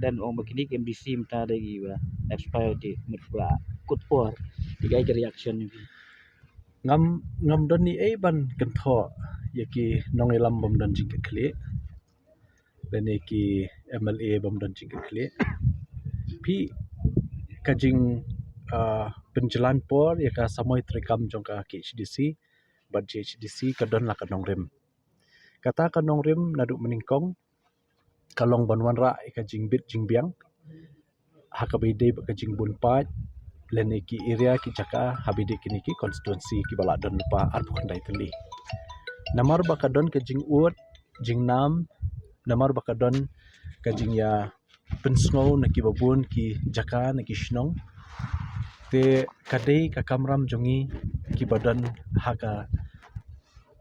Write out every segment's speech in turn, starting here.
dan orang begini MDC minta lagi expire di pula kut por tiga reaction ni ngam don ni ban kan tho yaki nong elam bom don jing kle dan yaki MLA bom don jing kle pi kajing penjalan por yaka samoi trekam jongka KHDC bat HDC kadon la kanong rem kata kanong rem naduk meningkong kalong banwan ra kajing bit jing biang hakabide kajing bunpat len ki area ki jaka habide kini ki constituency ki bala don lupa ar bukan dai teli namar bakadon kajing ut jing nam namar bakadon kajing ya pensngau na ki babun ki jaka na ki shnong te kadai ka kamram jongi ki badan haka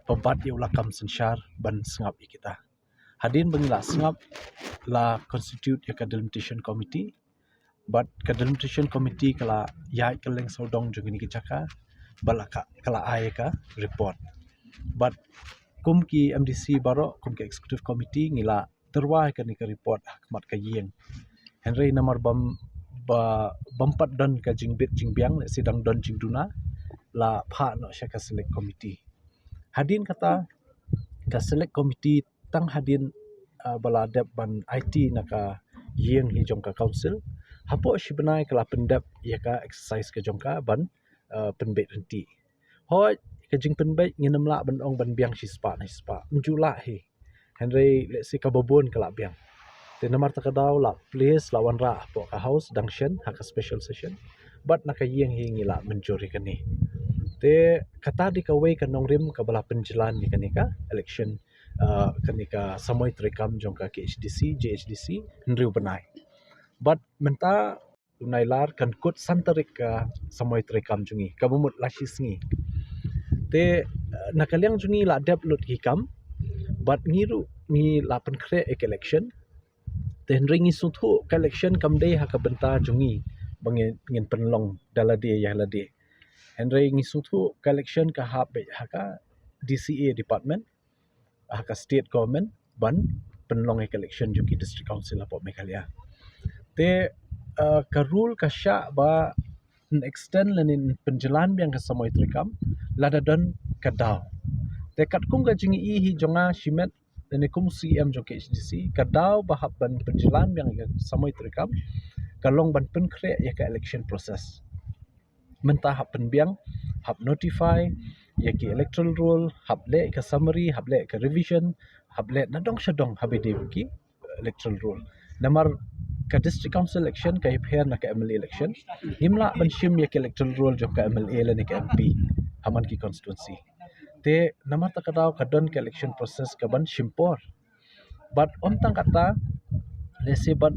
pempat ya ulakam sensyar ban sengap kita hadin bangila sengap la constitute ya ka delimitation committee but ka delimitation committee kala ya keleng sodong jongi ki jaka balaka kala ai ka report but kum ki MDC baro kum ki executive committee ngila terwai ka ni ka report mat ka yeng Henry namar bampat don ka jingbit jingbiang sidang don jingduna la pha no sya ka select committee hadin kata ka select committee tang hadin bala dep ban IT naka yeng hi jong ka council hapo shibenai kala pendep ya ka exercise ka jong ka ban penbet renti hoi ka jing penbet nginem la ban ong ban biang shispa na spa menjula hi Henry let's say ka babon kala biang te namar takadaw la place lawan ra po ka house dangshen ha ka special session but naka yeng hi ngila menjuri kani te kata di ka way kanong rim ka bala penjalan ni kanika election kanika samoy trekam jong ka KHDC JHDC nriu benai but menta unailar kan kut santarik ka samoy trekam jungi ka bumut lasis ngi te nakaliang jungi la dep lut hikam but ngiru ni la pen kre ek election ten ringi suthu election kamdei ha ka benta jungi bangin penlong dalade ya lade Henry ngi suthu election ka ha be ha ka DCA department ha ka state government ban penlong ek election jungi district council apo Meghalaya te ka rule ka sya ba extend lenin penjalan biang ka samoy trekam lada don kadaw te kat kum ka jingi I hi jonga shimet dan kum CM jong KHDC kadaw bahap ban penjalan yang samoi terekam kalong ban penkre ya ka election process mentah hap penbiang hap notify ya ki electoral roll hap le ka summary hap le ka revision hap le nadong syadong habide ki electoral roll namar ka district council election ka hipher na ka MLA election himla ban shim ya ka electoral roll jong ka MLA le ni ka MP haman ki constituency te nama takadaw kadon ke election process kaban shimpor but om tang kata lese ban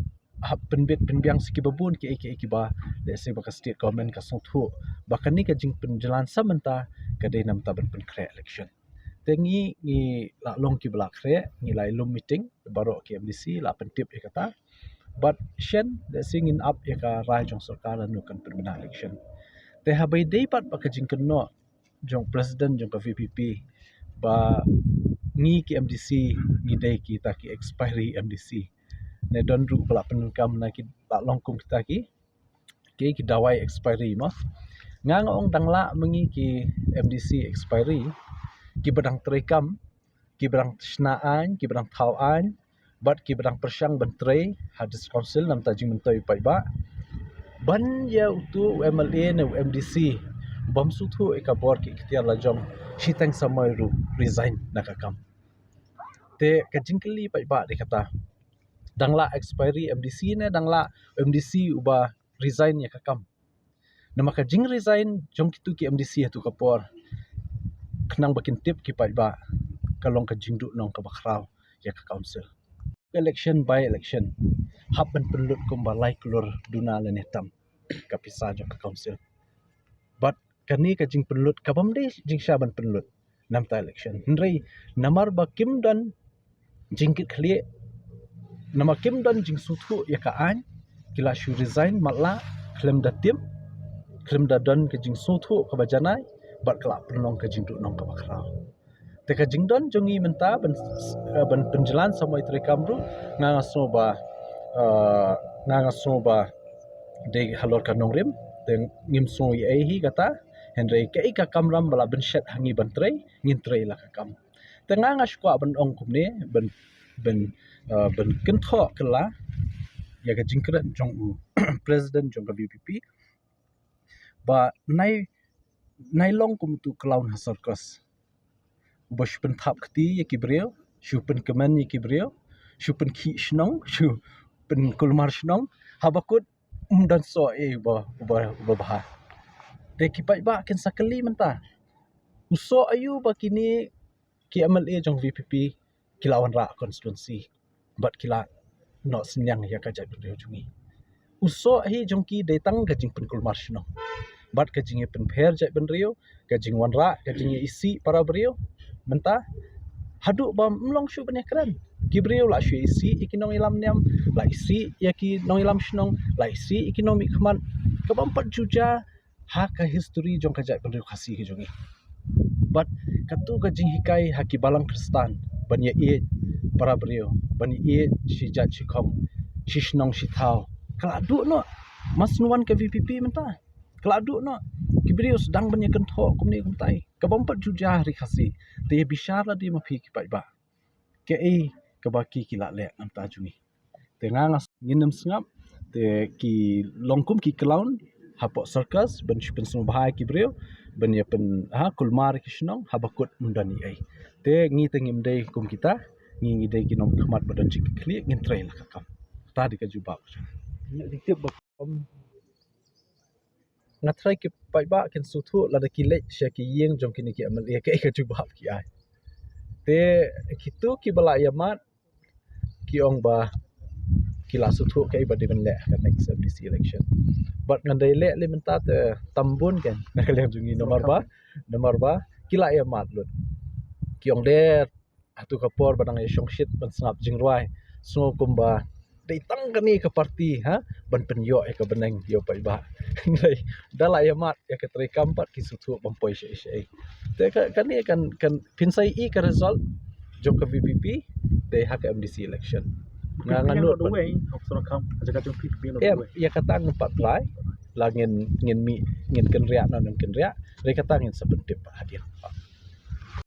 penbit penbiang siki babun ki ba lese ba state government ka songthu bakani ka jing penjalan samenta kadai nam ta ban penkre election tengi ngi la long ki bla kre ngi lai lum meeting baro ki MDC la pentip e kata but shen lese ngin up e ka rai jong sarkar anu kan penmena election te habai dei pat ba ka jing kenno jong president jong ka VPP ba ngi ki MDC ngi dai ki ta ki expiry MDC ne don ru bala penkam na ki la longkum kita ki dawai expiry ma ngang ong dangla mengi ki MDC expiry ki badang trekam ki badang snaan ki badang thawaan bat ki badang persyang bentrei hadis council nam tajing mentoi pai ba ban ya utu MLA ne MDC bam suthu ekabor ki ikhtiar la jom shitang samai ru resign nakakam te kajingkeli pai ba de kata dangla expiry MDC ne dangla MDC uba resign ya kakam nama kajing resign jom kitu ki MDC tu kapor kenang bakin tip ki pai ba kalong kajing du nong ka bakraw ya ka council election by election hap ban penlut kum balai klur duna le netam kapisa jong ka council but kani ka jing penlut kabam de jing syaban penlut nam ta election hendrai namar ba kim dan jingkit khlie nama kim dan jing suthu ya ka an kila shu resign matla klem da tim klem da dan ka jing suthu ka bajanai bat kala penong ka jing du nong ka bakrau te ka jing don jongi menta ban penjalan samoi trekam ru nganga so ba nga so ba de halor ka nongrim de ngim so ye hi kata henry ke ka kamram bala ben shet hangi ban trei ngin trei la ka kam tengah nga skwa ban ong kumne ben ken tho kala ya ka jingkran jong u president jong ka VPP ba nai long kum tu clown ha circus bosh pen thap khti ye kibreo shu pen kemen ye kibreo shu pen khi shnong shu pen kulmar shnong habakut dan so ba bah de kipai ba ken sakali menta uso ayu ba kini ki MLA jong VPP kilawan ra constituency but kila no sinyang ya ka jat brio jungi uso hi jong ki de tang ka jing pen kulmar shnong bat ka jing pen pher jat ben rio ka jing wan ra ka jing isi para brio menta hadu ba mlong shu ben kran gibreu la shu isi ikinong ilam niam la isi yaki nong ilam shnong la isi economic khman ka bam pat juja ha ka history jong ka jat ben rio khasi ki jongi but katu ka jing hikai haki balang kristan ban ye e para brio ban ye shi jat shi khom shi shnong shi thao kala du no mas nuan ka VPP menta kala du no kibreu sedang ban ye kan tho kumni kumtai ka bam pat juja ri khasi te bishar la di ma phi ki pai ba ke ai ka baki ki la le am ta jungi te ngas nginem sngap te ki longkum ki clown hapo circus ben pen sum bahai ki breu ben ye pen ha kulmar ki shnong habakut mundani ai te ngi te ngim dei kum kita ngi dei ki nom khmat badan chik khli ngin trail ka kam ta di ka juba dikte ba ngatrai ki pai ba ken suthu la da ki le sha ki yeng jong kini ki amal ye ka juba ki ai te kitu ki bala yamat ki ong ba kila suthu kai ba diben le ka next MDC election but ngandai le menta te tambun kan nakalem jungi nomor ba kila yamat lut ki ong de atu kapor badang ye shongshit ban snap jingrwai so kumba dei tang kani ka parti ha ban penyo e ka beneng yo pai ba dai dala yamat ya ka tri kampat ki suthu bampoi she te kan ni kan pinsai i ka result jong ka VPP de ha ka MDC election nga nganut the way of sort of come as a jong PPP no ya way ya kata ngempat lai la ngin ken ria no ken ria re kata ngin sebentip hadir